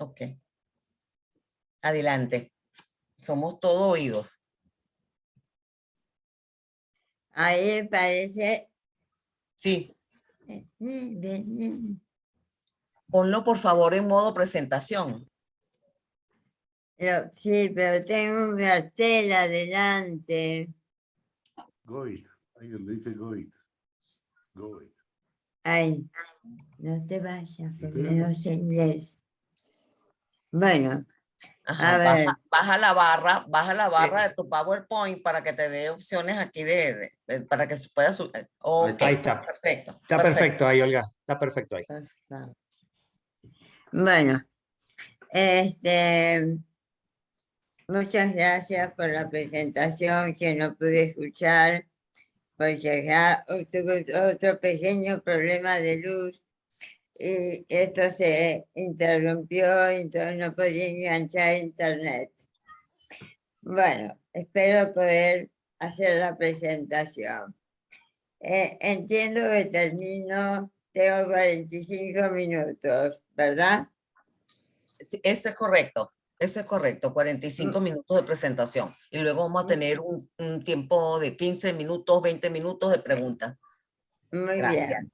Ok, adelante. Somos todo oídos. Ahí parece. Sí. Ponlo por favor en modo presentación. Sí, pero tengo un cartel adelante. Goit, ahí donde dice Goit. Goit. Ay, no te vayas, porque no sé inglés. Bueno, Ajá, a ver. baja la barra de tu PowerPoint para que te dé opciones aquí para que puedas subir. Ok, Ahí está. perfecto. Está perfecto ahí, Olga. Está perfecto ahí. Bueno, muchas gracias por la presentación que no pude escuchar, porque ya tuve otro pequeño problema de luz y esto se interrumpió, entonces no podía enganchar internet. Bueno, espero poder hacer la presentación. Entiendo que tengo 45 minutos, ¿verdad? Eso es correcto, 45 minutos de presentación. Y luego vamos a tener un tiempo de 15 minutos, 20 minutos de preguntas. Muy Gracias. bien.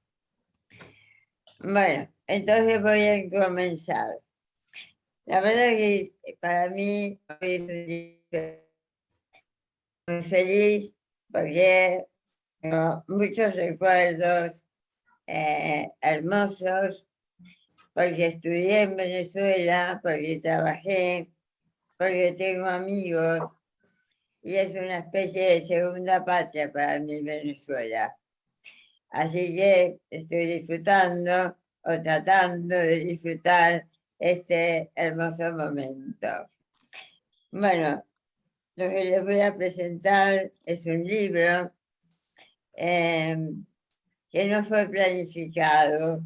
Bueno, entonces voy a comenzar. La verdad que para mí hoy es un día muy feliz porque tengo muchos recuerdos hermosos, porque estudié en Venezuela, porque trabajé, porque tengo amigos y es una especie de segunda patria para mí Venezuela. Así que estoy disfrutando o tratando de disfrutar este hermoso momento. Bueno, lo que les voy a presentar es un libro que no fue planificado.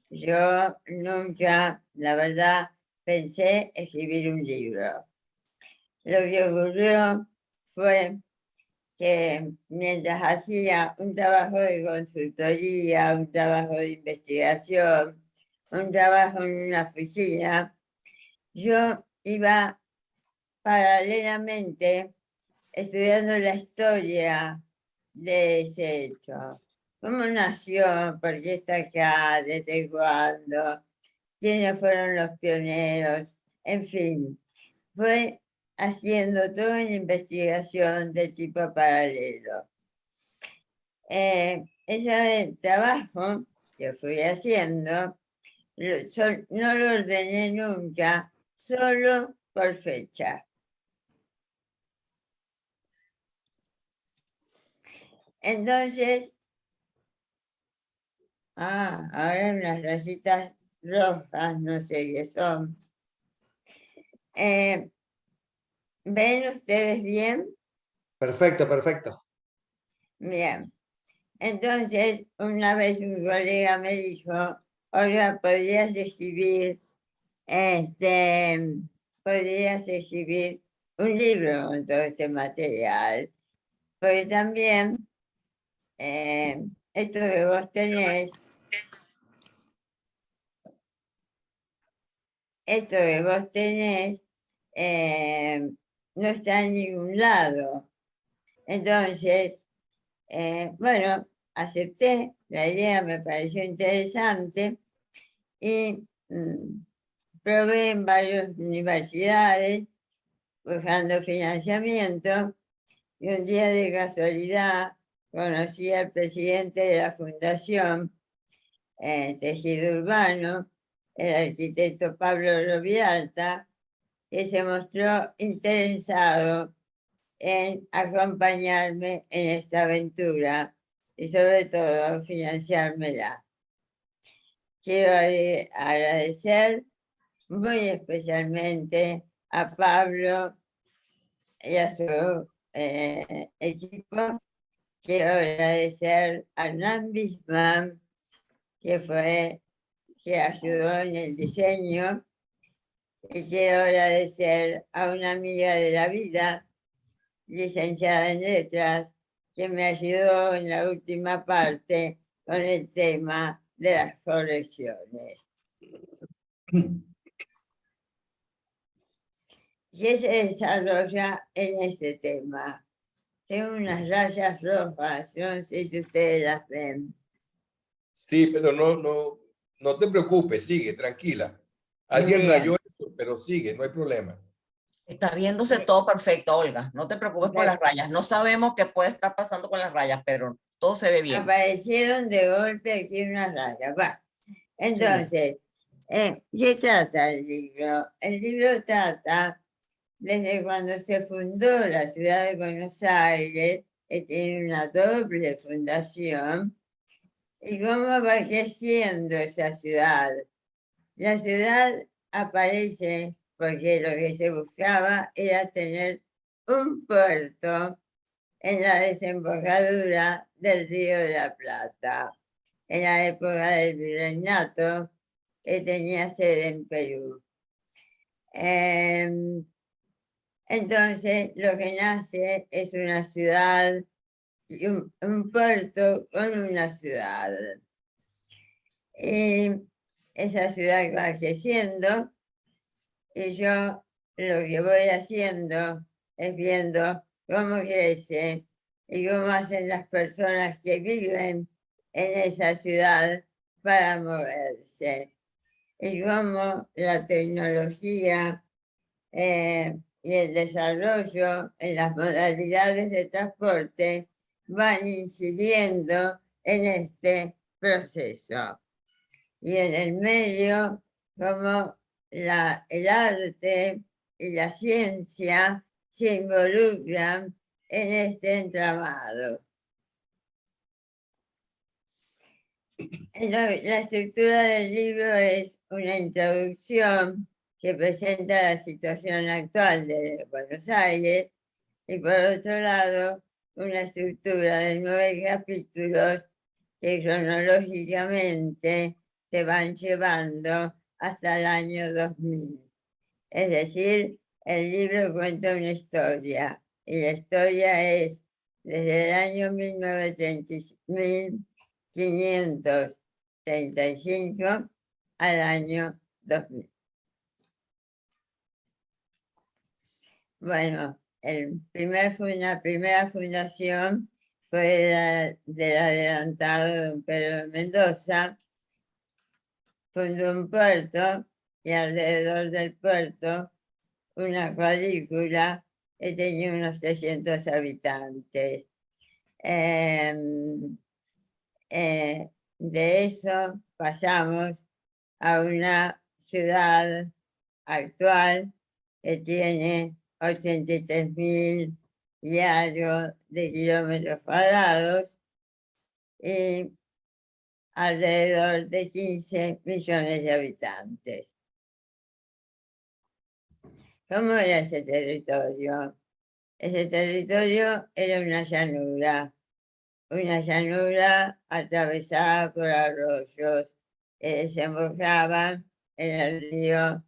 Yo nunca, la verdad, pensé escribir un libro. Lo que ocurrió fue que mientras hacía un trabajo de consultoría, un trabajo de investigación, un trabajo en una oficina, yo iba paralelamente estudiando la historia de ese hecho. ¿Cómo nació? ¿Por qué está acá? ¿Desde cuándo? ¿Quiénes fueron los pioneros? En fin, fue haciendo toda una investigación de tipo paralelo. Ese trabajo que fui haciendo no lo ordené nunca, solo por fecha. Entonces, ahora unas rayitas rojas, no sé qué son. ¿Ven ustedes bien? Perfecto, perfecto. Bien. Entonces, una vez un colega me dijo, Olga, podrías escribir un libro con todo este material. Porque también esto que vos tenés, no está en ningún lado. Entonces, bueno, acepté, la idea me pareció interesante y probé en varias universidades buscando financiamiento y un día de casualidad conocí al presidente de la fundación Tejido Urbano, el arquitecto Pablo Rovialta, que se mostró interesado en acompañarme en esta aventura y sobre todo financiármela. Quiero agradecer muy especialmente a Pablo y a su equipo. Quiero agradecer a Hernán Bisman, que ayudó en el diseño, y quiero agradecer a una amiga de la vida, licenciada en letras, que me ayudó en la última parte con el tema de las colecciones. ¿Qué se desarrolla en este tema? Tengo unas rayas rojas, yo no sé si ustedes las ven. Sí, pero no te preocupes, sigue, tranquila. Alguien Bien. rayó eso, pero sigue, no hay problema. Está viéndose todo perfecto, Olga. No te preocupes por las rayas. No sabemos qué puede estar pasando con las rayas, pero todo se ve bien. Aparecieron de golpe aquí unas rayas. Va. Entonces, ¿qué trata el libro? El libro trata desde cuando se fundó la ciudad de Buenos Aires, que tiene una doble fundación, y cómo va creciendo esa ciudad. La ciudad aparece porque lo que se buscaba era tener un puerto en la desembocadura del Río de la Plata, en la época del virreinato, que tenía sede en Perú. Entonces, lo que nace es una ciudad, y un puerto con una ciudad. Y esa ciudad va creciendo y yo lo que voy haciendo es viendo cómo crece y cómo hacen las personas que viven en esa ciudad para moverse y cómo la tecnología y el desarrollo en las modalidades de transporte van incidiendo en este proceso. Y en el medio, como el arte y la ciencia se involucran en este entramado. La estructura del libro es una introducción que presenta la situación actual de Buenos Aires y por otro lado una estructura de 9 capítulos que cronológicamente se van llevando hasta el año 2000. Es decir, el libro cuenta una historia y la historia es desde el año 1535 al año 2000. Bueno, la primera fundación fue del adelantado don Pedro de Mendoza. Fundó un puerto y alrededor del puerto una cuadrícula que tenía unos 300 habitantes. De eso pasamos a una ciudad actual que tiene 83.000 y algo de kilómetros cuadrados y alrededor de 15 millones de habitantes. ¿Cómo era ese territorio? Ese territorio era una llanura atravesada por arroyos que desembocaban en el río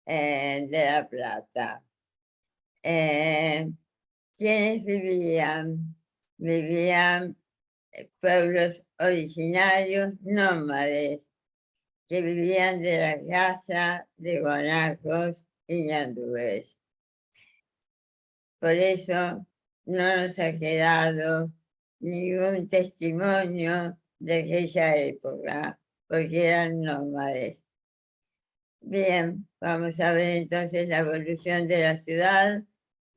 de la Plata. ¿Quiénes vivían? Vivían pueblos originarios nómades que vivían de la caza de guanacos y ñandúes. Por eso no nos ha quedado ningún testimonio de aquella época, porque eran nómades. Bien, vamos a ver entonces la evolución de la ciudad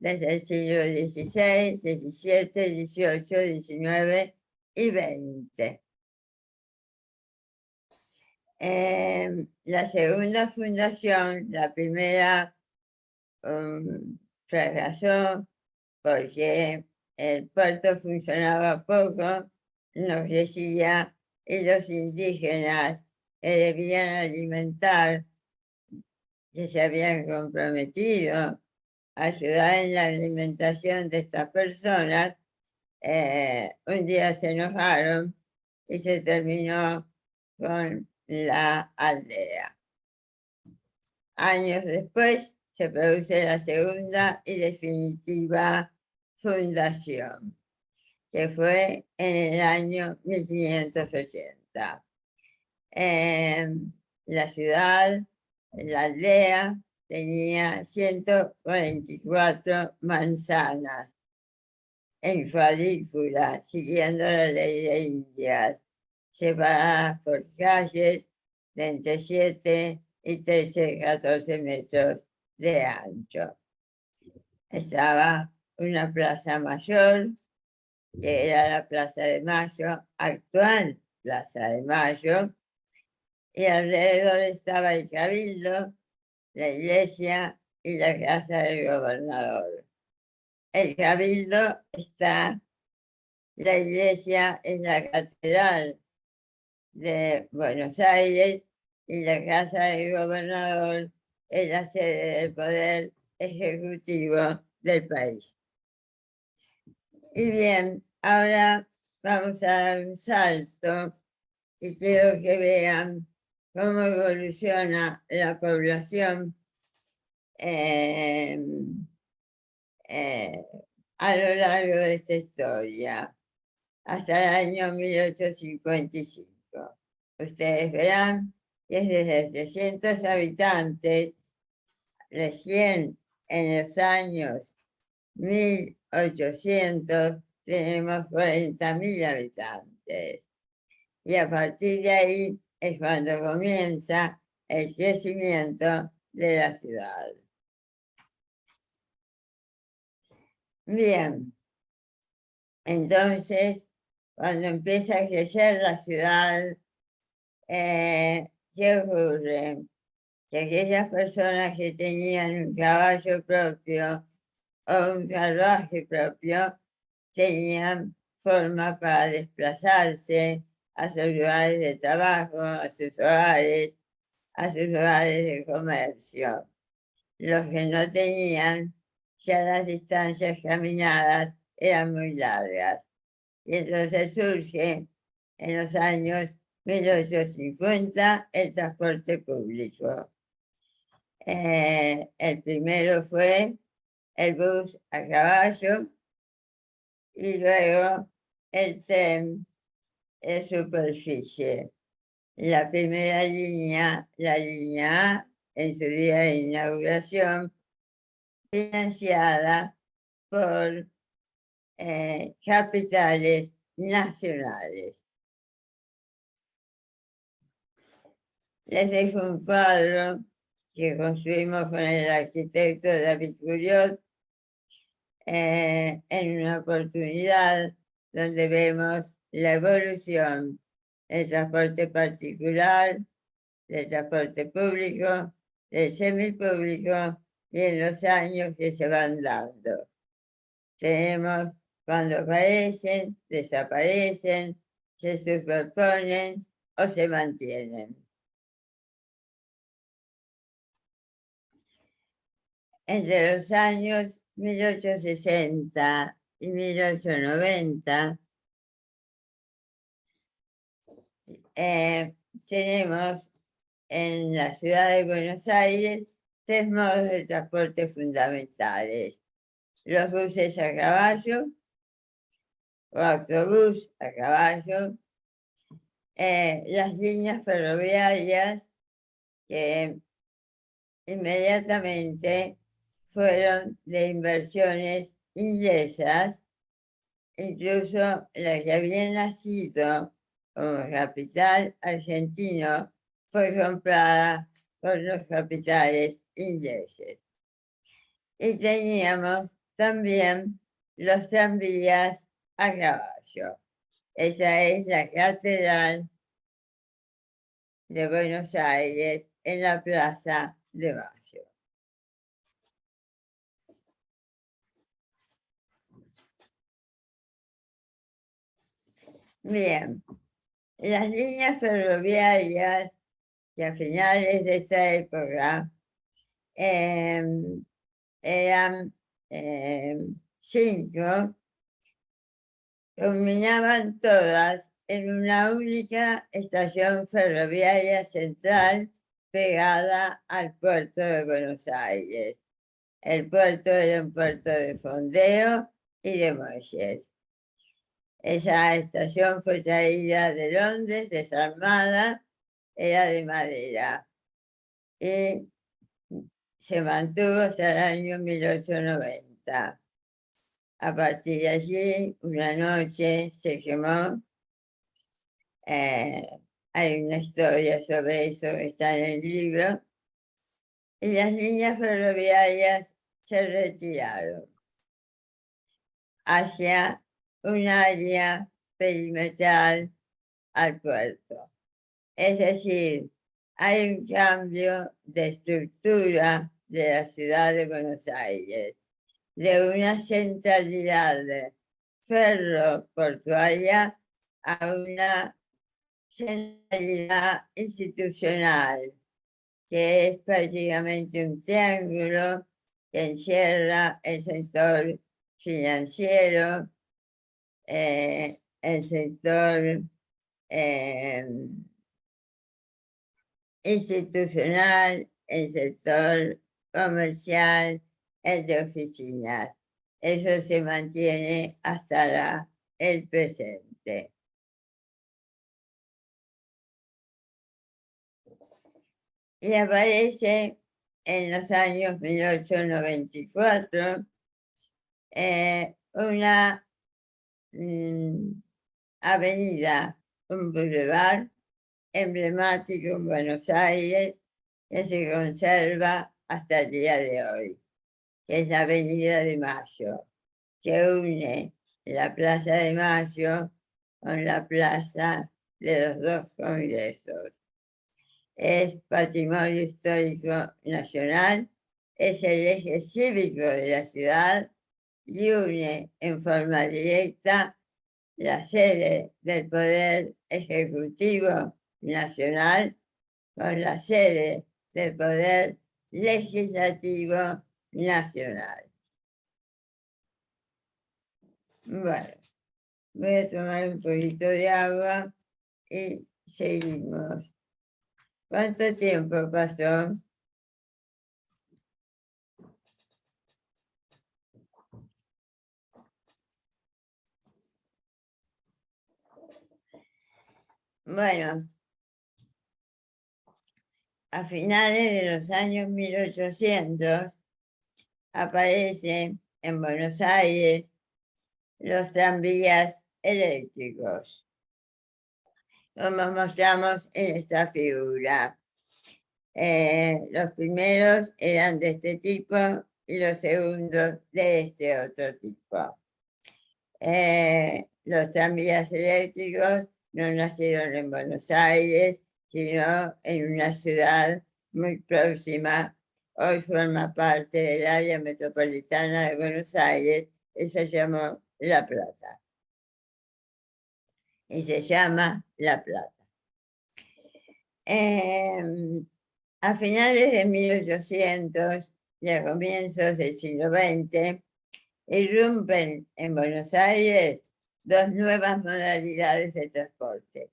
desde el siglo XVI, XVII, XVIII, XIX y XX. La segunda fundación, la primera fracasó porque el puerto funcionaba poco, no crecía y los indígenas que debían alimentar, que se habían comprometido a ayudar en la alimentación de estas personas, un día se enojaron y se terminó con la aldea. Años después se produce la segunda y definitiva fundación, que fue en el año 1580. La ciudad, la aldea, tenía 144 manzanas en cuadrícula, siguiendo la ley de Indias, separadas por calles de entre 7 y 14 metros de ancho. Estaba una plaza mayor, que era la Plaza de Mayo, actual Plaza de Mayo, y alrededor estaba el Cabildo, la iglesia y la casa del gobernador. El Cabildo está, la iglesia es la Catedral de Buenos Aires y la casa del gobernador es la sede del poder ejecutivo del país. Y bien, ahora vamos a dar un salto y quiero que vean cómo evoluciona la población a lo largo de esta historia, hasta el año 1855. Ustedes verán que es desde 300 habitantes, recién en los años 1800 tenemos 40.000 habitantes. Y a partir de ahí es cuando comienza el crecimiento de la ciudad. Bien, entonces, cuando empieza a crecer la ciudad, ¿qué ocurre? Que aquellas personas que tenían un caballo propio o un carruaje propio tenían forma para desplazarse a sus lugares de trabajo, a sus lugares de comercio. Los que no tenían, ya las distancias caminadas eran muy largas. Y entonces surge en los años 1850 el transporte público. El primero fue el bus a caballo y luego el tren de superficie. La primera línea, la línea A, en su día de inauguración, financiada por capitales nacionales. Les dejo un cuadro que construimos con el arquitecto David Curiot en una oportunidad donde vemos la evolución del transporte particular, del transporte público, del semipúblico y en los años que se van dando. Tenemos cuando aparecen, desaparecen, se superponen o se mantienen. Entre los años 1860 y 1890 tenemos en la ciudad de Buenos Aires 3 modos de transporte fundamentales: los buses a caballo o autobús a caballo, las líneas ferroviarias que inmediatamente fueron de inversiones inglesas, incluso la que había nacido como capital argentino fue comprada por los capitales ingleses. Y teníamos también los tranvías a caballo. Esa es la Catedral de Buenos Aires en la Plaza de Mayo. Bien, las líneas ferroviarias que a finales de esa época eran 5, combinaban todas en una única estación ferroviaria central pegada al puerto de Buenos Aires. El puerto era un puerto de fondeo y de muelles. Esa estación fue traída de Londres, desarmada, era de madera. Y se mantuvo hasta el año 1890. A partir de allí, una noche se quemó. Hay una historia sobre eso que está en el libro. Y las líneas ferroviarias se retiraron hacia un área perimetral al puerto. Es decir, hay un cambio de estructura de la ciudad de Buenos Aires, de una centralidad ferroportuaria a una centralidad institucional, que es prácticamente un triángulo que encierra el sector financiero, el sector institucional, el sector comercial, el de oficinas. Eso se mantiene hasta el presente. Y aparece en los años 1894 una avenida, un boulevard emblemático en Buenos Aires que se conserva hasta el día de hoy, que es la Avenida de Mayo, que une la Plaza de Mayo con la Plaza de los dos Congresos. Es patrimonio histórico nacional, es el eje cívico de la ciudad y une en forma directa la sede del Poder Ejecutivo Nacional con la sede del Poder Legislativo Nacional. Bueno, voy a tomar un poquito de agua y seguimos. ¿Cuánto tiempo pasó? Bueno, a finales de los años 1800 aparecen en Buenos Aires los tranvías eléctricos, como mostramos en esta figura. Los primeros eran de este tipo y los segundos de este otro tipo. Los tranvías eléctricos no nacieron en Buenos Aires, sino en una ciudad muy próxima. Hoy forma parte del área metropolitana de Buenos Aires y se llamó La Plata. Y se llama La Plata. A finales de 1800 y a comienzos del siglo XX, irrumpen en Buenos Aires dos nuevas modalidades de transporte: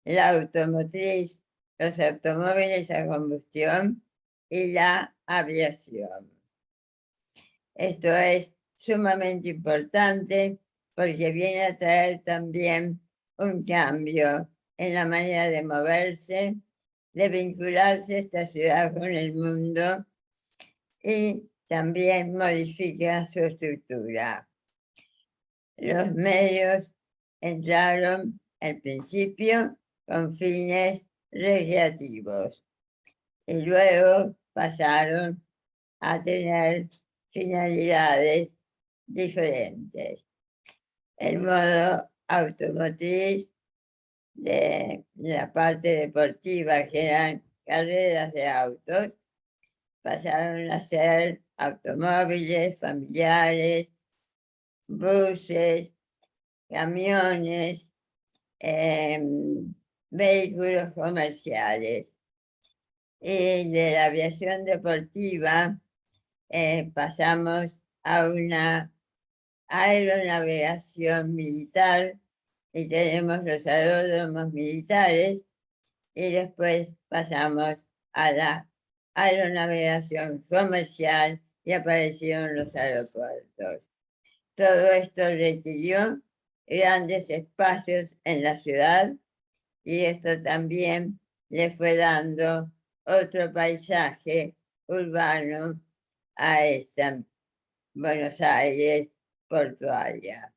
la automotriz, los automóviles a combustión y la aviación. Esto es sumamente importante porque viene a traer también un cambio en la manera de moverse, de vincularse esta ciudad con el mundo y también modifica su estructura. Los medios entraron al principio con fines recreativos y luego pasaron a tener finalidades diferentes. El modo automotriz de la parte deportiva, que eran carreras de autos, pasaron a ser automóviles familiares, buses, camiones, vehículos comerciales. Y de la aviación deportiva pasamos a una aeronavegación militar y tenemos los aeródromos militares, y después pasamos a la aeronavegación comercial y aparecieron los aeropuertos. Todo esto requirió grandes espacios en la ciudad y esto también le fue dando otro paisaje, urbano a esta Buenos Aires portuaria.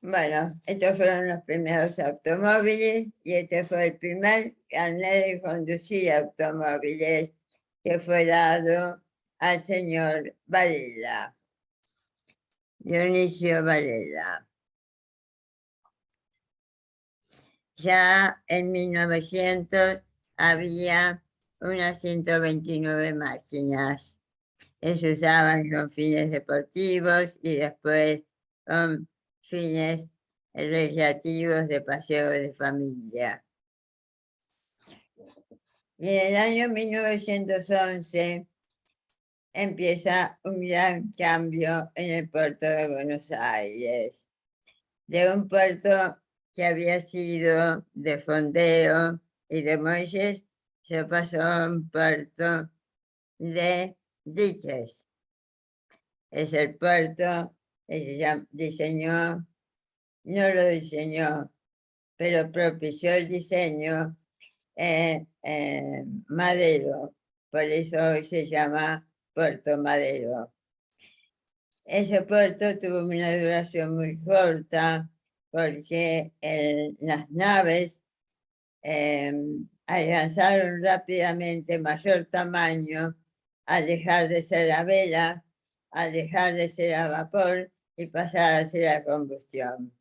Bueno, estos fueron los primeros automóviles y este fue el primer carnet de conducir automóviles que fue dado al señor Varela, Dionisio Varela. Ya en 1900 había unas 129 máquinas que se usaban con fines deportivos y después con fines recreativos de paseo de familia. Y en el año 1911 empieza un gran cambio en el puerto de Buenos Aires, de un puerto que había sido de fondeo y de muelles, se pasó a un puerto de diques. Es el puerto que se diseñó, no lo diseñó, pero propició el diseño Madero, por eso hoy se llama Puerto Madero. Ese puerto tuvo una duración muy corta porque las naves alcanzaron rápidamente mayor tamaño al dejar de ser a vela, al dejar de ser a vapor y pasar a ser a combustión.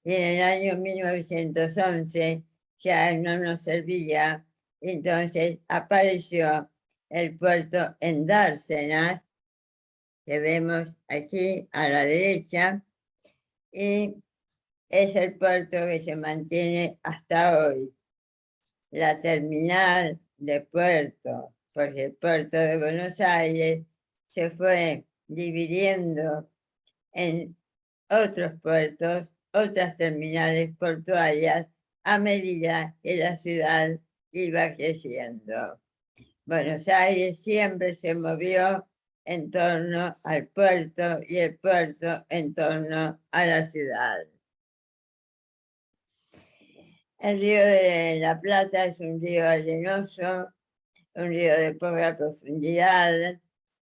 Y en el año 1911 ya no nos servía, entonces apareció el puerto en Dársenas, que vemos aquí a la derecha, y es el puerto que se mantiene hasta hoy. La terminal de puerto, porque el puerto de Buenos Aires se fue dividiendo en otros puertos, otras terminales portuarias, a medida que la ciudad iba creciendo. Buenos Aires siempre se movió en torno al puerto y el puerto en torno a la ciudad. El río de la Plata es un río arenoso, un río de poca profundidad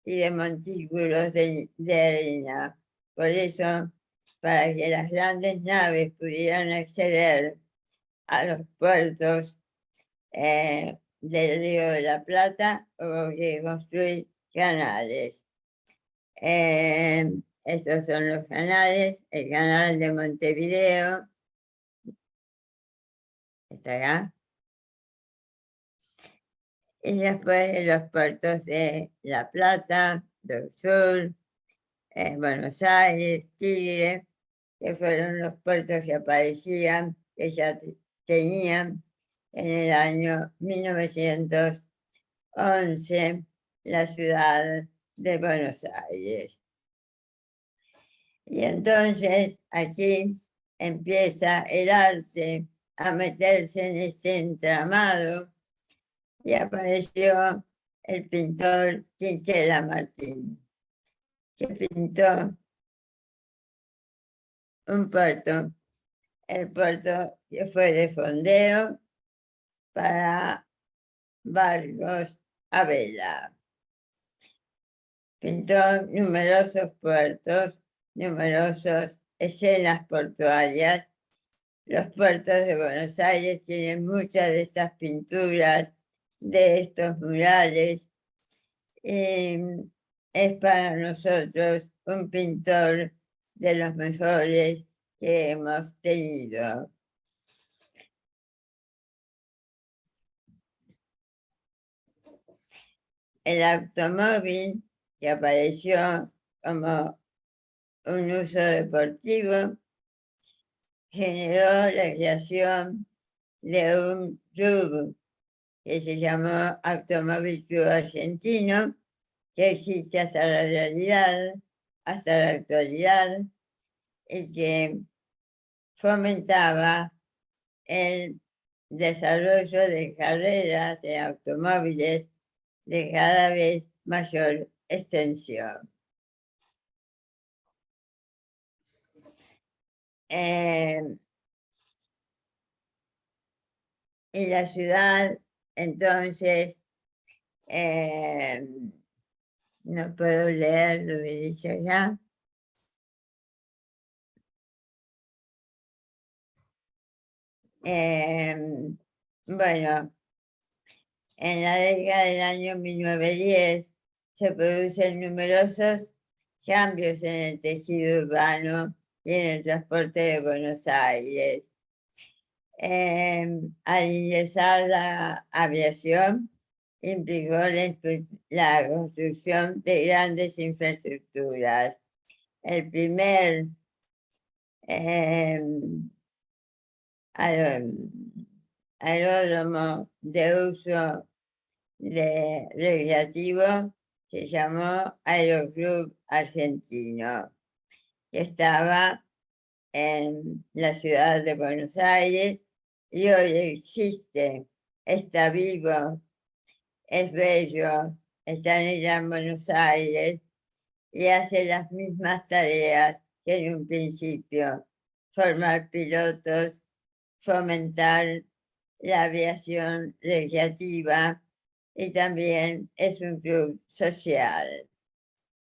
y de montículos de arena. Por eso, para que las grandes naves pudieran acceder a los puertos del río de la Plata, hubo que construir canales. Estos son los canales, el canal de Montevideo, está acá, y después de los puertos de La Plata, del Sur, Buenos Aires, Tigre, que fueron los puertos que aparecían, que ya tenían en el año 1911 la ciudad de Buenos Aires. Y entonces aquí empieza el arte a meterse en este entramado y apareció el pintor Quinquela Martín, que pintó un puerto, el puerto que fue de fondeo para barcos a vela. Pintó numerosos puertos, numerosas escenas portuarias. Los puertos de Buenos Aires tienen muchas de estas pinturas, de estos murales, y es para nosotros un pintor de los mejores que hemos tenido. El automóvil, que apareció como un uso deportivo, generó la creación de un club que se llamó Automóvil Club Argentino, que existe hasta la realidad, hasta la actualidad, y que fomentaba el desarrollo de carreras de automóviles de cada vez mayor extensión. y la ciudad, entonces, no puedo leer lo que dice acá. Bueno, en la década del año 1910 se producen numerosos cambios en el tejido urbano y en el transporte de Buenos Aires. Al ingresar la aviación, implicó la construcción de grandes infraestructuras. El primer aeródromo de uso recreativo se llamó Aeroclub Argentino, que estaba en la ciudad de Buenos Aires y hoy existe, está vivo, es bello, está en el Gran Buenos Aires y hace las mismas tareas que en un principio, formar pilotos, fomentar la aviación recreativa y también es un club social.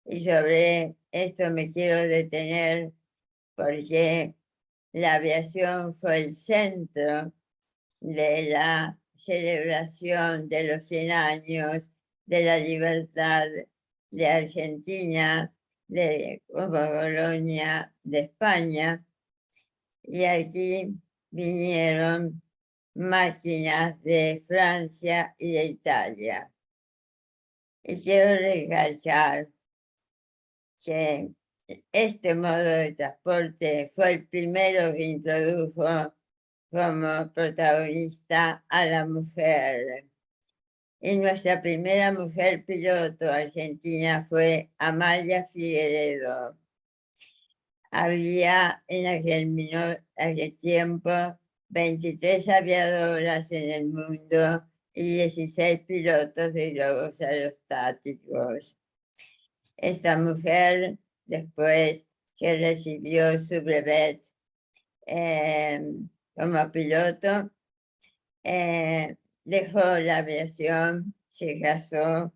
Y sobre esto me quiero detener porque la aviación fue el centro de la celebración de los 100 años de la libertad de Argentina, de Colonia de España, y aquí vinieron máquinas de Francia y de Italia. Y quiero recalcar que este modo de transporte fue el primero que introdujo como protagonista a la mujer. Y nuestra primera mujer piloto argentina fue Amalia Figueredo. Había en aquel tiempo 23 aviadoras en el mundo y 16 pilotos de globos aerostáticos. Esta mujer, después que recibió su brevet como piloto, dejó la aviación, se casó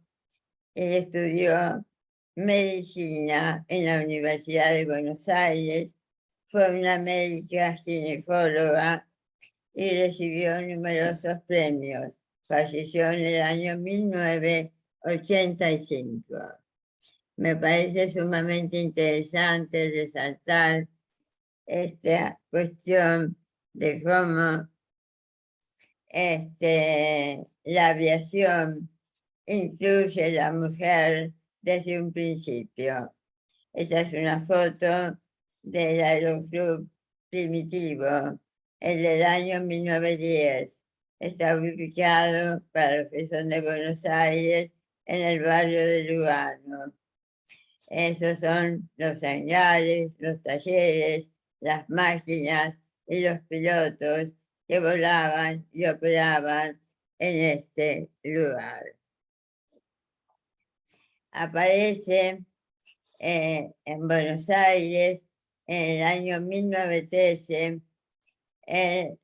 y estudió medicina en la Universidad de Buenos Aires. Fue una médica ginecóloga y recibió numerosos premios. Falleció en el año 1985. Me parece sumamente interesante resaltar esta cuestión de cómo la aviación incluye a la mujer desde un principio. Esta es una foto del Aeroclub Primitivo, el del año 1910. Está ubicado, para los que son de Buenos Aires, en el barrio de Lugano. Esos son los hangares, los talleres, las máquinas y los pilotos que volaban y operaban en este lugar. Aparece en Buenos Aires en el año 1913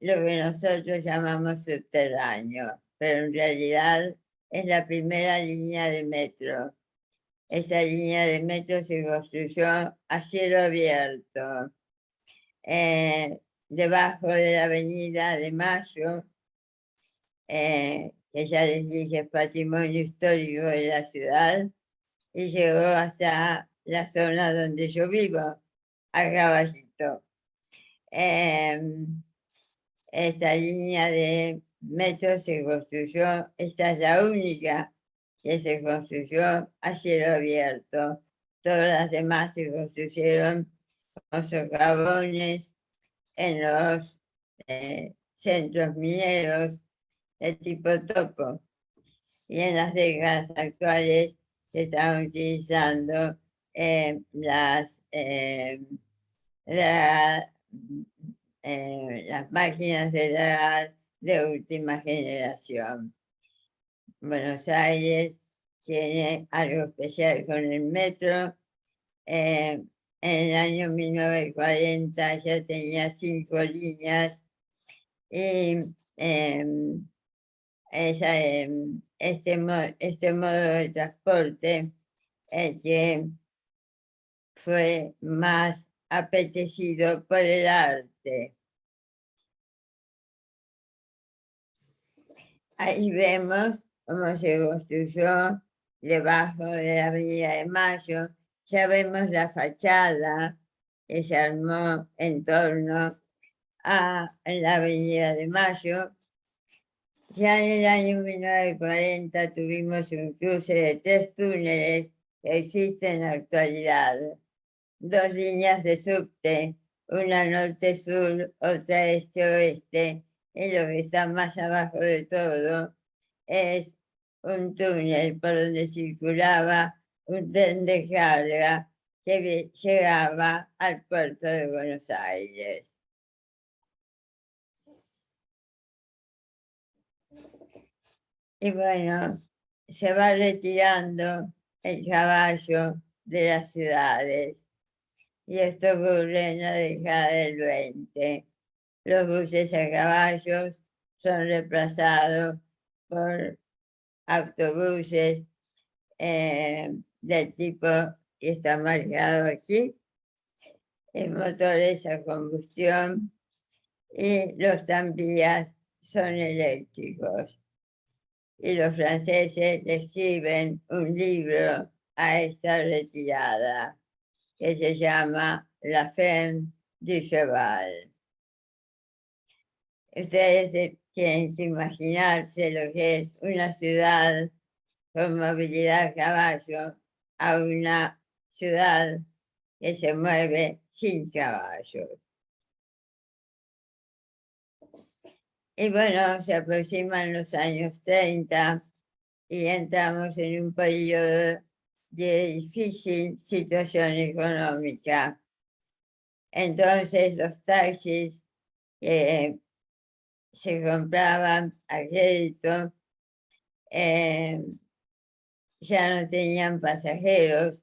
lo que nosotros llamamos subterráneo, pero en realidad es la primera línea de metro. Esta línea de metro se construyó a cielo abierto, debajo de la avenida de Mayo, que ya les dije es patrimonio histórico de la ciudad, y llegó hasta la zona donde yo vivo, a Caballito. Esta línea de metro se construyó, esta es la única que se construyó a cielo abierto. Todas las demás se construyeron con socavones en los centros mineros de tipo topo. Y en las décadas actuales se están utilizando las máquinas de dragar de última generación. Buenos Aires tiene algo especial con el metro. En el año 1940 ya tenía 5 líneas y este modo de transporte el que fue más apetecido por el arte. Ahí vemos cómo se construyó debajo de la Avenida de Mayo. Ya vemos la fachada que se armó en torno a la Avenida de Mayo. Ya en el año 1940 tuvimos un cruce de 3 túneles que existen en la actualidad. 2 líneas de subte, una norte-sur, otra este-oeste, y lo que está más abajo de todo es un túnel por donde circulaba un tren de carga que llegaba al puerto de Buenos Aires. Y bueno, se va retirando el caballo de las ciudades. Y esto ocurre en la década del 20. Los buses a caballos son reemplazados por autobuses del tipo que está marcado aquí, motores a combustión, y los tranvías son eléctricos. Y los franceses le escriben un libro a esta retirada que se llama La Fin du Cheval. Ustedes tienen que imaginarse lo que es una ciudad con movilidad a caballo a una ciudad que se mueve sin caballos. Y bueno, se aproximan los años 30 y entramos en un periodo de difícil situación económica. Entonces los taxis que se compraban a crédito ya no tenían pasajeros,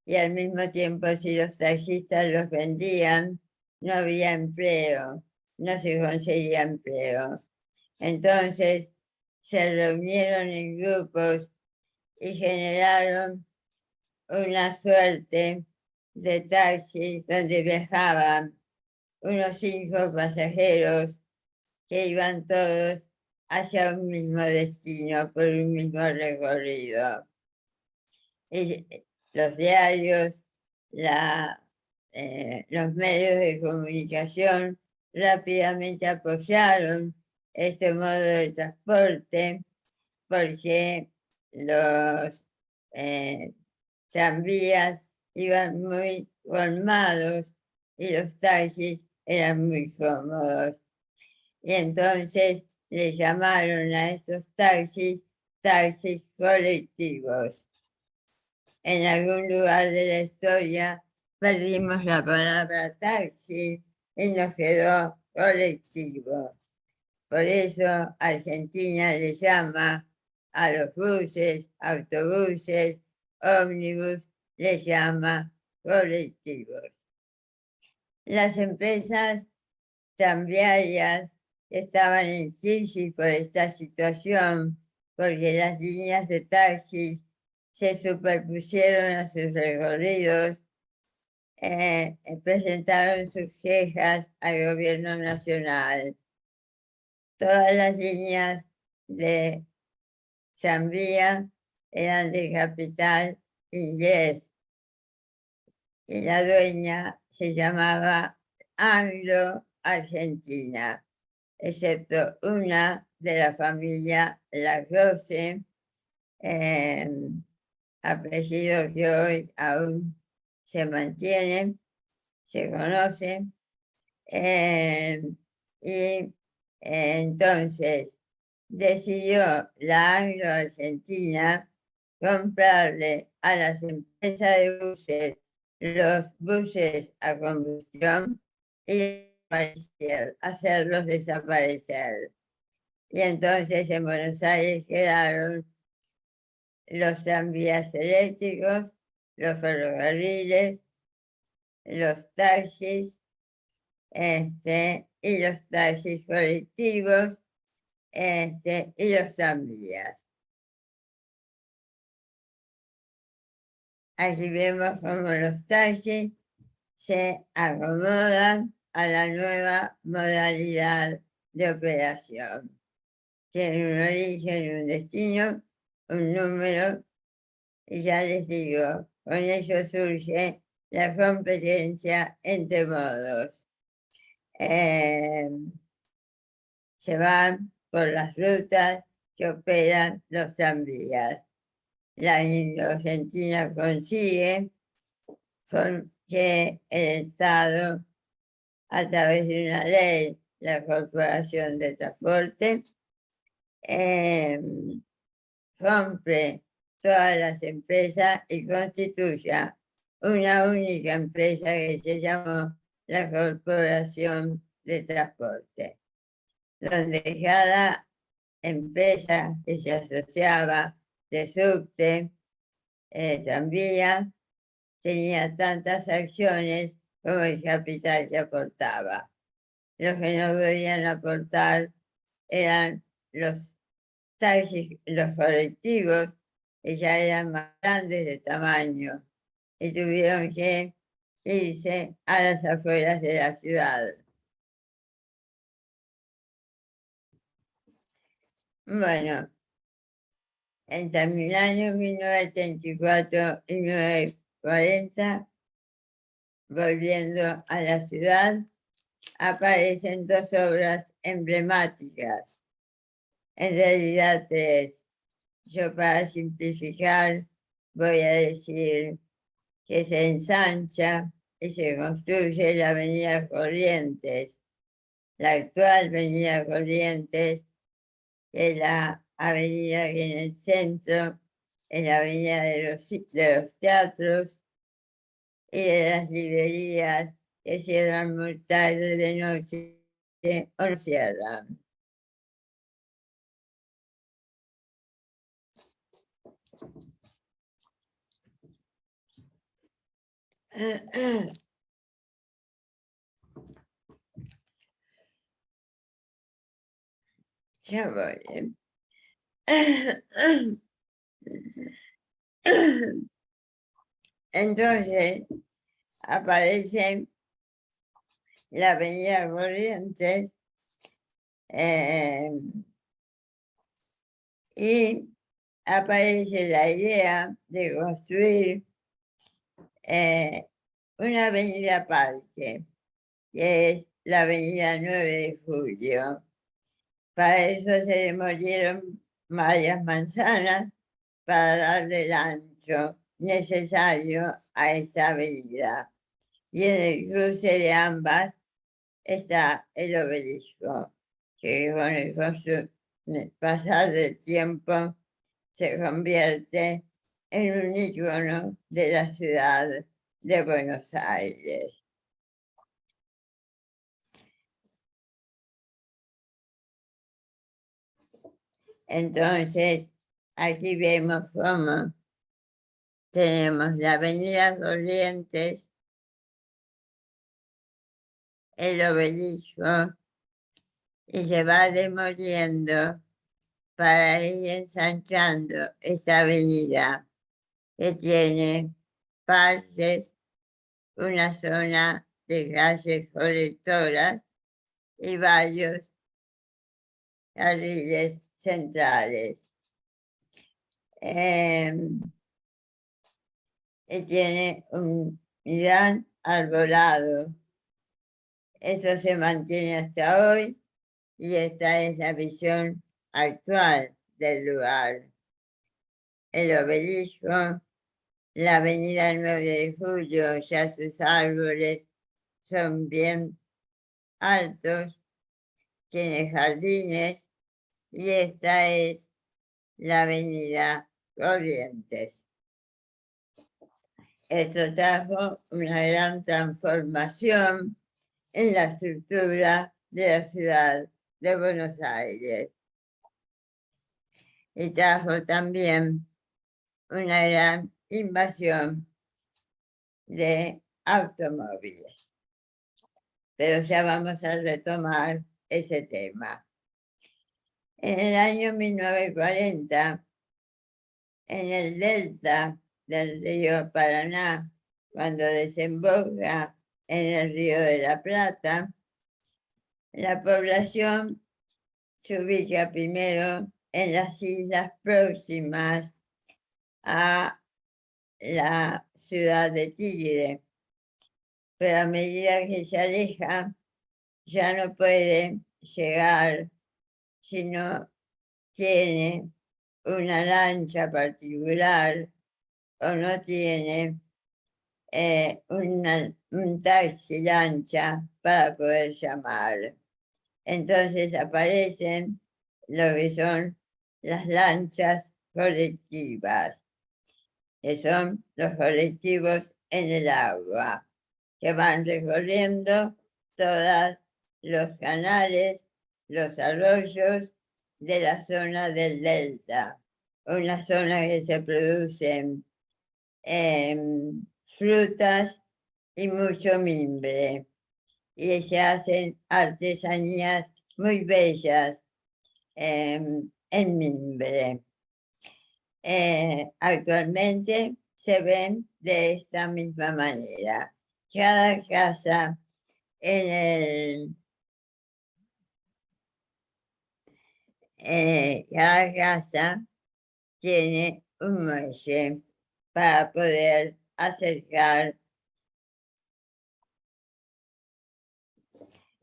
y al mismo tiempo si los taxistas los vendían, no había empleo, no se conseguía empleo. Entonces se reunieron en grupos y generaron una suerte de taxis donde viajaban unos 5 pasajeros que iban todos hacia un mismo destino, por un mismo recorrido. Y los diarios, los medios de comunicación rápidamente apoyaron este modo de transporte porque los tranvías iban muy colmados y los taxis eran muy cómodos. Y entonces le llamaron a estos taxis colectivos. En algún lugar de la historia perdimos la palabra taxi y nos quedó colectivo. Por eso Argentina le llama a los buses, autobuses, ómnibus, le llama colectivos. Las empresas tranviarias estaban en crisis por esta situación, porque las líneas de taxis se superpusieron a sus recorridos, presentaron sus quejas al gobierno nacional. Todas las líneas de tranvía eran de capital inglés y la dueña se llamaba Anglo-Argentina, excepto una de la familia Lacroze, apellido que hoy aún se mantiene, se conoce, y entonces decidió la Anglo-Argentina comprarle a las empresas de buses los buses a combustión y hacerlos desaparecer. Y entonces en Buenos Aires quedaron los tranvías eléctricos, los ferrocarriles, los taxis y los taxis colectivos y los tranvías. Aquí vemos cómo los taxis se acomodan a la nueva modalidad de operación. Tienen un origen, un destino, un número, y ya les digo, con ello surge la competencia entre modos. Se van por las rutas que operan los tranvías. La Argentina consigue que el Estado, a través de una ley, la Corporación de Transporte, compre todas las empresas y constituya una única empresa que se llamó la Corporación de Transporte, donde cada empresa que se asociaba de subte, tranvía, tenía tantas acciones como el capital que aportaba. Los que no podían aportar eran los taxis, los colectivos, que ya eran más grandes de tamaño y tuvieron que irse a las afueras de la ciudad. Bueno, entre el año 1934 y 1940, volviendo a la ciudad, aparecen dos obras emblemáticas, en realidad tres. Yo, para simplificar, voy a decir que se ensancha y se construye la avenida Corrientes, la actual avenida Corrientes, que es la avenida que en el centro es la avenida de los teatros y de las librerías, que cierran muy tarde de noche o no cierran. Ya voy. Entonces aparece la avenida Corrientes y aparece la idea de construir una avenida parque, que es la avenida 9 de Julio. Para eso se demolieron varias manzanas para darle el ancho necesario a esta avenida. Y en el cruce de ambas está el obelisco, que con el pasar del tiempo se convierte en un ícono de la ciudad de Buenos Aires. Entonces, aquí vemos cómo tenemos la avenida Corrientes, el obelisco, y se va demoliendo para ir ensanchando esta avenida que tiene partes, una zona de calles colectoras y varios carriles centrales. Y tiene un gran arbolado. Esto se mantiene hasta hoy y esta es la visión actual del lugar. El obelisco, la avenida 9 de Julio, ya sus árboles son bien altos, tiene jardines y esta es la avenida Corrientes. Esto trajo una gran transformación en la estructura de la ciudad de Buenos Aires. Y trajo también una gran invasión de automóviles. Pero ya vamos a retomar ese tema. En el año 1940, en el delta del río Paraná, cuando desemboca en el río de la Plata, la población se ubica primero en las islas próximas a la ciudad de Tigre, pero a medida que se aleja, ya no puede llegar si no tiene una lancha particular o no tiene un taxi lancha para poder llamar. Entonces aparecen lo que son las lanchas colectivas, que son los colectivos en el agua, que van recorriendo todos los canales, los arroyos de la zona del delta, una zona que se producen frutas y mucho mimbre, y se hacen artesanías muy bellas en mimbre. Actualmente se ven de esta misma manera. Cada casa cada casa tiene un muelle para poder acercar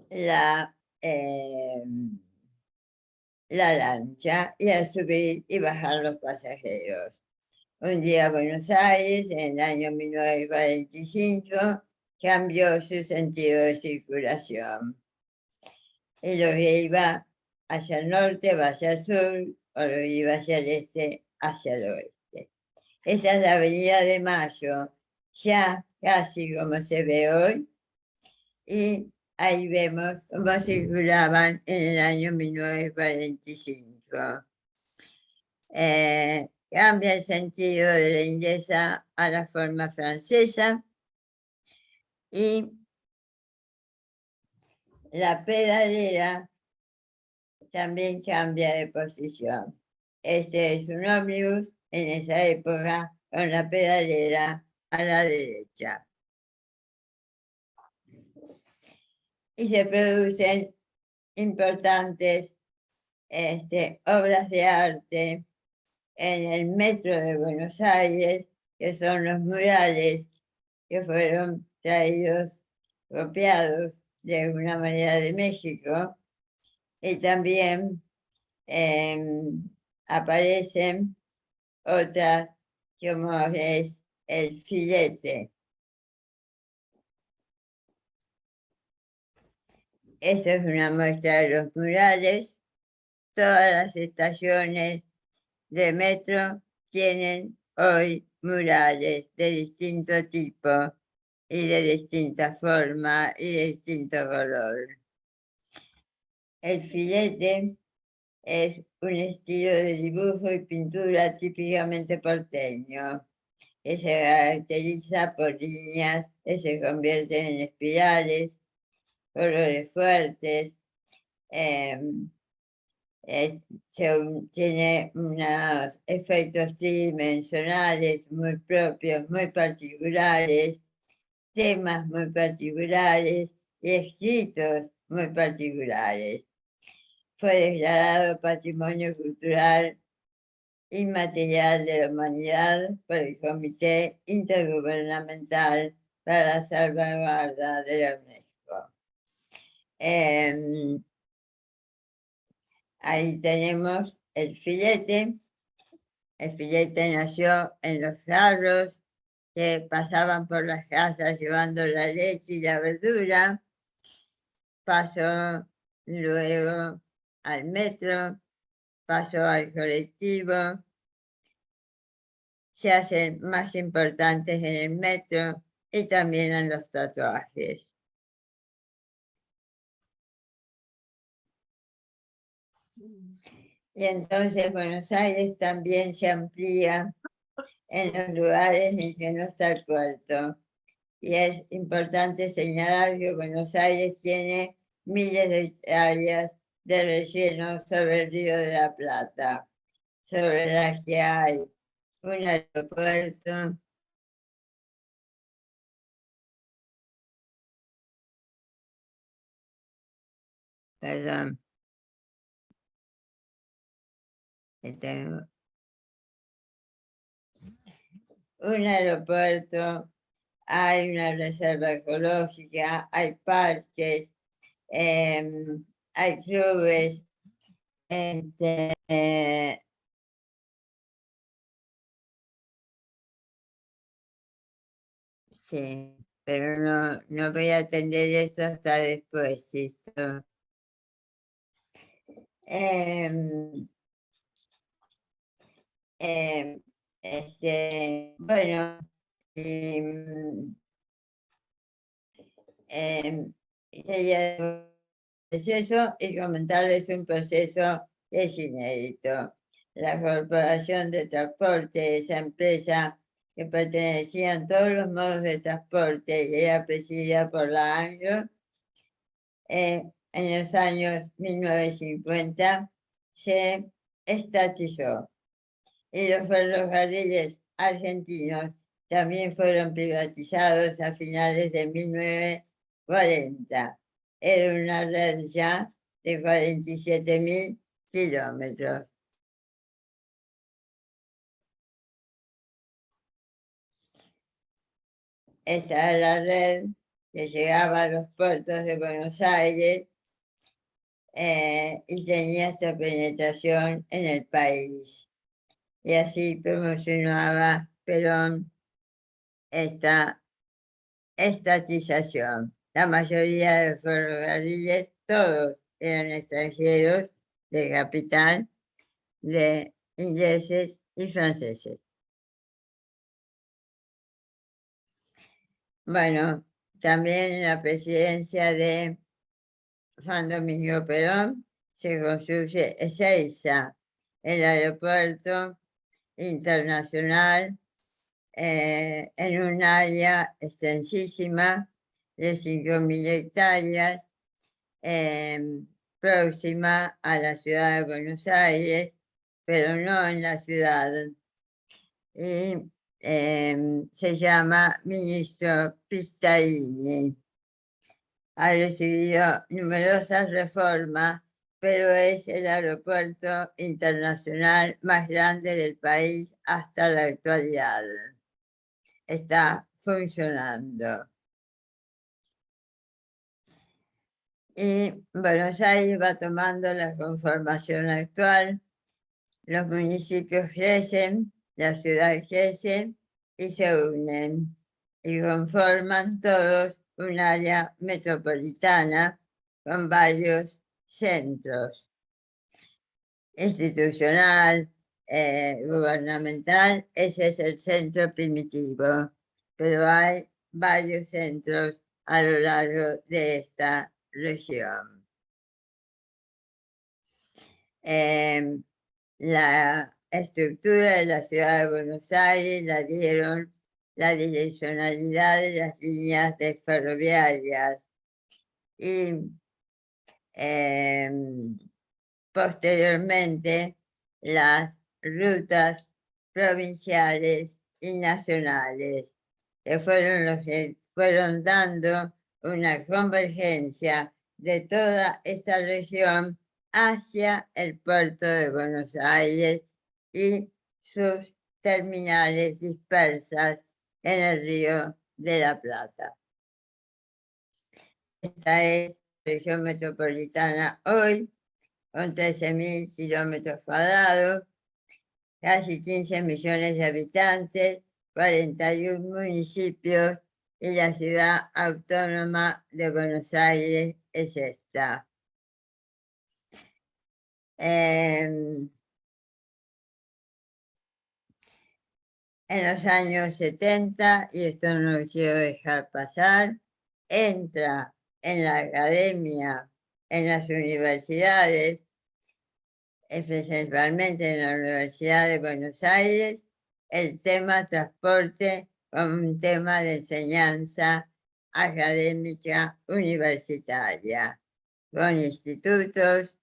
la lancha y a subir y bajar los pasajeros. Un día Buenos Aires, en el año 1945, cambió su sentido de circulación. Y lo que iba hacia el norte va hacia el sur, o lo que iba hacia el este hacia el oeste. Esta es la Avenida de Mayo, ya casi como se ve hoy, y ahí vemos cómo circulaban en el año 1945. Cambia el sentido de la inglesa a la forma francesa y la pedalera también cambia de posición. Este es un ómnibus en esa época con la pedalera a la derecha. Y se producen importantes obras de arte en el metro de Buenos Aires, que son los murales que fueron traídos, copiados de alguna manera de México, y también aparecen otras como es el filete. Esto es una muestra de los murales. Todas las estaciones de metro tienen hoy murales de distinto tipo y de distinta forma y de distinto color. El filete es un estilo de dibujo y pintura típicamente porteño, que se caracteriza por líneas que se convierten en espirales, colores fuertes, tiene unos efectos tridimensionales muy propios, muy particulares, temas muy particulares y escritos muy particulares. Fue declarado Patrimonio Cultural Inmaterial de la Humanidad por el Comité Intergubernamental para la Salvaguarda de la UNESCO. Ahí tenemos el filete. El filete nació en los carros que pasaban por las casas llevando la leche y la verdura. Pasó luego al metro, pasó al colectivo. Se hacen más importantes en el metro y también en los tatuajes. Y entonces Buenos Aires también se amplía en los lugares en que no está el puerto. Y es importante señalar que Buenos Aires tiene miles de hectáreas de relleno sobre el Río de la Plata, sobre las que hay un aeropuerto, perdón, que tengo un aeropuerto, hay una reserva ecológica, hay parques, hay clubes, sí, pero no voy a atender esto hasta después, ¿listo? Bueno, y, sería eso y comentarles un proceso que es inédito. La Corporación de Transporte, esa empresa que pertenecían todos los modos de transporte y era presidida por la Anglo, en los años 1950 se estatizó y los ferrocarriles argentinos también fueron privatizados a finales de 1940. Era una red ya de 47.000 kilómetros. Esta era la red que llegaba a los puertos de Buenos Aires y tenía esta penetración en el país. Y así promocionaba Perón esta estatización. La mayoría de los ferrocarriles, todos eran extranjeros de capital, de ingleses y franceses. Bueno, también en la presidencia de Juan Domingo Perón se construye Ezeiza, el aeropuerto internacional en un área extensísima de 5.000 hectáreas, próxima a la ciudad de Buenos Aires, pero no en la ciudad. Y se llama Ministro Pistarini. Ha recibido numerosas reformas, pero es el aeropuerto internacional más grande del país hasta la actualidad. Está funcionando. Y Buenos Aires va tomando la conformación actual, los municipios crecen, la ciudad crece y se unen y conforman todos un área metropolitana con varios centros institucional, gubernamental. Ese es el centro primitivo, pero hay varios centros a lo largo de esta región. La estructura de la ciudad de Buenos Aires la dieron la direccionalidad de las líneas ferroviarias y posteriormente las rutas provinciales y nacionales, que fueron los que fueron dando una convergencia de toda esta región hacia el puerto de Buenos Aires y sus terminales dispersas en el Río de la Plata. Esta es la región metropolitana hoy, con 13.000 kilómetros cuadrados, casi 15 millones de habitantes, 41 municipios y la ciudad autónoma de Buenos Aires es esta. En los años 70, y esto no lo quiero dejar pasar, entra en la academia, en las universidades, principalmente en la Universidad de Buenos Aires, el tema transporte como un tema de enseñanza académica universitaria, con institutos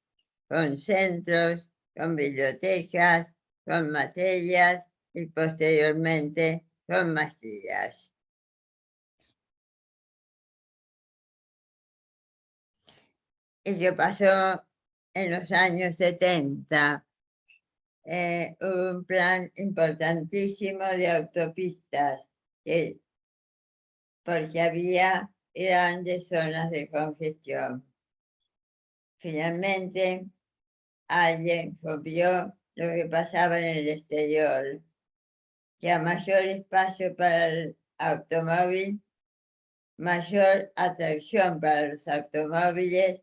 con centros, con bibliotecas, con materias y posteriormente con maestrías. ¿Y qué pasó en los años 70? Hubo un plan importantísimo de autopistas, porque había grandes zonas de congestión. Finalmente, alguien vio lo que pasaba en el exterior, que a mayor espacio para el automóvil, mayor atracción para los automóviles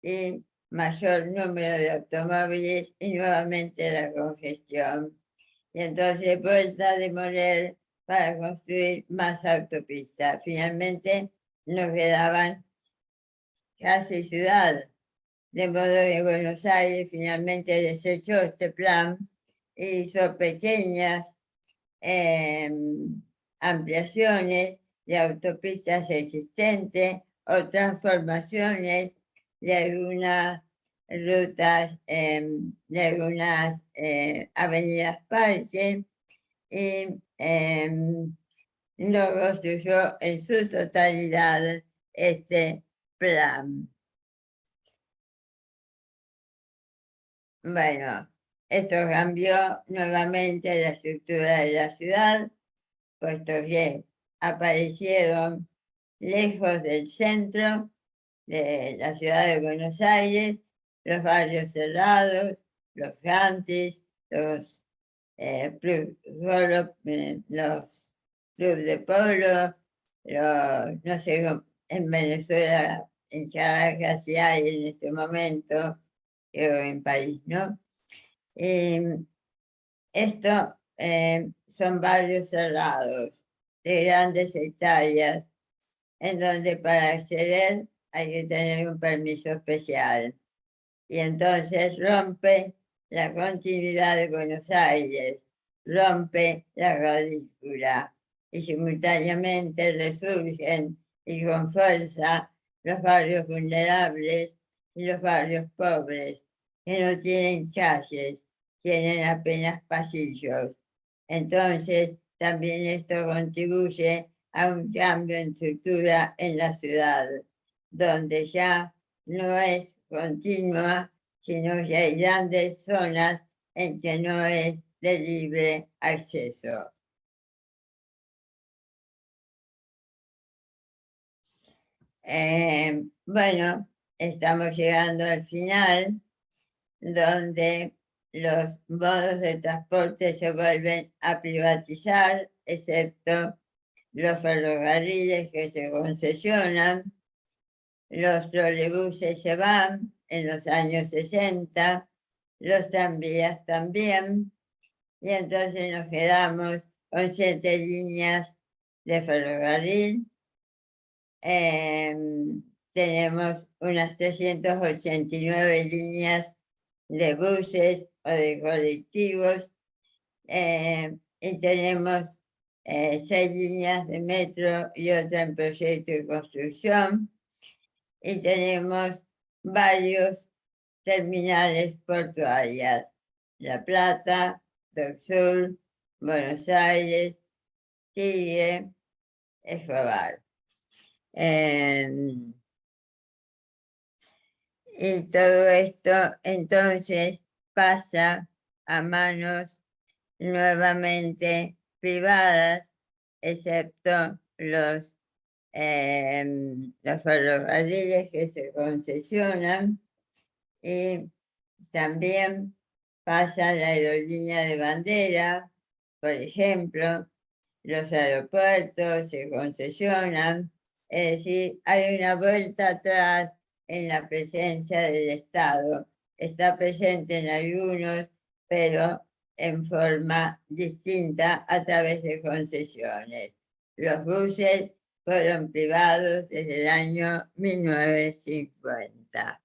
y mayor número de automóviles y nuevamente la congestión. Y entonces vuelta a demoler para construir más autopistas. Finalmente nos quedaban casi ciudad, de modo que Buenos Aires finalmente desechó este plan e hizo pequeñas ampliaciones de autopistas existentes o transformaciones de algunas rutas, de algunas avenidas parque, y no construyó en su totalidad este plan. Bueno, esto cambió nuevamente la estructura de la ciudad, puesto que aparecieron lejos del centro de la ciudad de Buenos Aires los barrios cerrados, los countries, los clubes de polo, no sé, en Venezuela, en Caracas sí hay en este momento, en París, ¿no? Esto son barrios cerrados, de grandes hectáreas, en donde para acceder hay que tener un permiso especial. Y entonces rompe la continuidad de Buenos Aires, rompe la cuadrícula y simultáneamente resurgen y con fuerza los barrios vulnerables y los barrios pobres, que no tienen calles, tienen apenas pasillos. Entonces, también esto contribuye a un cambio en estructura en la ciudad, donde ya no es continua, sino que hay grandes zonas en que no es de libre acceso. Bueno, estamos llegando al final, donde los modos de transporte se vuelven a privatizar, excepto los ferrocarriles que se concesionan, los trolebuses se van en los años 60, los tranvías también, y entonces nos quedamos con 7 líneas de ferrocarril. Tenemos unas 389 líneas de buses o de colectivos, y tenemos 6 líneas de metro y otra en proyecto de construcción, y tenemos varios terminales portuarias: La Plata, Dock Sur, Buenos Aires, Tigre, Escobar. Y todo esto entonces pasa a manos nuevamente privadas, excepto los ferrocarriles que se concesionan, y también pasa la aerolínea de bandera, por ejemplo, los aeropuertos se concesionan, es decir, hay una vuelta atrás en la presencia del Estado. Está presente en algunos, pero en forma distinta a través de concesiones. Los buses fueron privados desde el año 1950.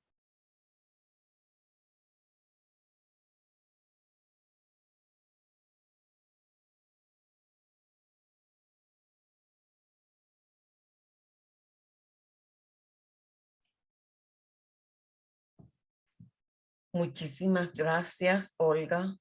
Muchísimas gracias, Olga,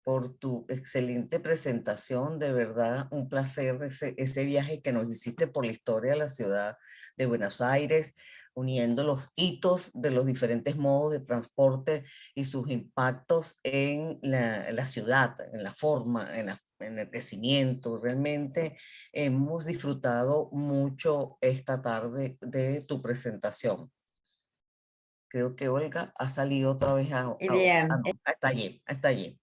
por tu excelente presentación. De verdad, un placer ese viaje que nos hiciste por la historia de la ciudad de Buenos Aires, uniendo los hitos de los diferentes modos de transporte y sus impactos en la ciudad, en la forma, en el crecimiento. Realmente hemos disfrutado mucho esta tarde de tu presentación. Creo que Olga ha salido otra vez Bien. no, está allí, está allí.